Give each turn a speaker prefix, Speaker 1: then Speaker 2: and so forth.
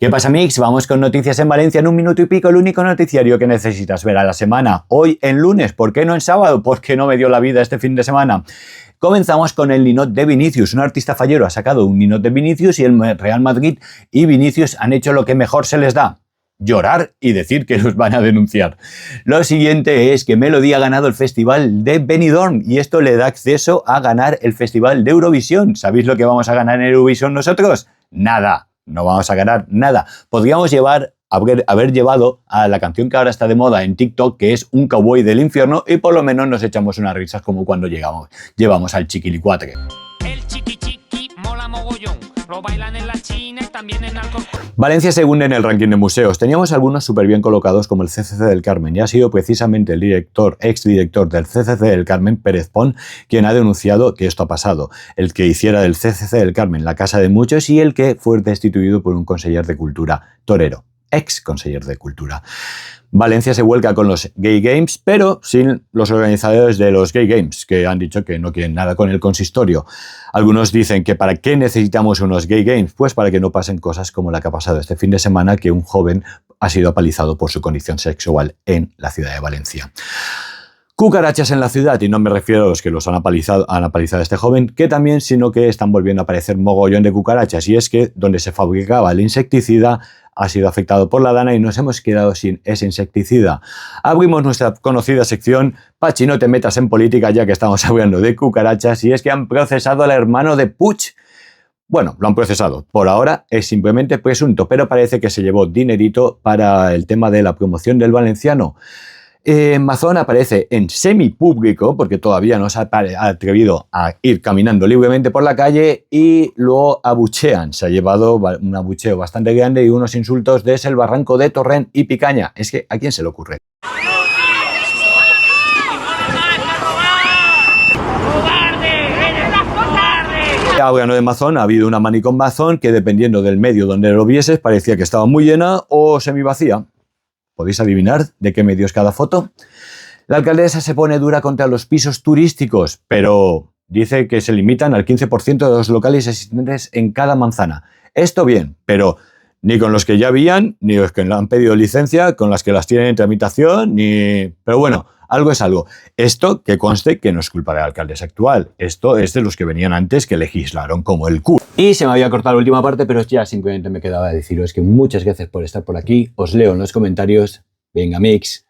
Speaker 1: ¿Qué pasa, Mix? Vamos con noticias en Valencia en un minuto y pico, el único noticiario que necesitas ver a la semana. Hoy en lunes, ¿por qué no en sábado? Porque no me dio la vida este fin de semana. Comenzamos con el ninot de Vinicius. Un artista fallero ha sacado un ninot de Vinicius y el Real Madrid y Vinicius han hecho lo que mejor se les da: llorar y decir que los van a denunciar. Lo siguiente es que Melody ha ganado el festival de Benidorm y esto le da acceso a ganar el festival de Eurovisión. ¿Sabéis lo que vamos a ganar en Eurovisión nosotros? Nada. No vamos a ganar nada. Podríamos haber llevado a la canción que ahora está de moda en TikTok, que es Un cowboy del infierno, y por lo menos nos echamos unas risas como cuando llevamos al chiquilicuatre.
Speaker 2: El chiqui chiqui mola mogollón. Lo bailan en la China y también en Alcorcón.
Speaker 1: Valencia según en el ranking de museos. Teníamos algunos súper bien colocados como el CCC del Carmen y ha sido precisamente el exdirector del CCC del Carmen, Pérez Pon, quien ha denunciado que esto ha pasado. El que hiciera del CCC del Carmen la casa de muchos y el que fue destituido por un conseller de cultura torero, ex conseller de cultura. Valencia se vuelca con los Gay Games, pero sin los organizadores de los Gay Games, que han dicho que no quieren nada con el consistorio. Algunos dicen que ¿para qué necesitamos unos Gay Games? Pues para que no pasen cosas como la que ha pasado este fin de semana, que un joven ha sido apalizado por su condición sexual en la ciudad de Valencia. Cucarachas en la ciudad, y no me refiero a los que los han apalizado a este joven, que también, sino que están volviendo a aparecer mogollón de cucarachas, y es que donde se fabricaba el insecticida ha sido afectado por la dana y nos hemos quedado sin ese insecticida. Abrimos nuestra conocida sección Pachi, no te metas en política, ya que estamos hablando de cucarachas, y es que han procesado al hermano de Puig. Bueno, lo han procesado. Por ahora es simplemente presunto, pero parece que se llevó dinerito para el tema de la promoción del valenciano. Mazón aparece en semipúblico porque todavía no se ha atrevido a ir caminando libremente por la calle y lo abuchean. Se ha llevado un abucheo bastante grande y unos insultos desde el barranco de Torrent y Picaña. Es que ¿a quién se le ocurre? Hablando de Mazón, ha habido una manicomio Mazón que, dependiendo del medio donde lo vieses, parecía que estaba muy llena o semivacía. ¿Podéis adivinar de qué medio es cada foto? La alcaldesa se pone dura contra los pisos turísticos, pero dice que se limitan al 15% de los locales existentes en cada manzana. Esto bien, pero ni con los que ya habían, ni los que han pedido licencia, con las que las tienen en tramitación, ni... Pero bueno, algo es algo. Esto, que conste que no es culpa de la alcaldesa actual. Esto es de los que venían antes, que legislaron como el culo. Y se me había cortado la última parte, pero ya simplemente me quedaba deciros que muchas gracias por estar por aquí. Os leo en los comentarios. Venga, Mix.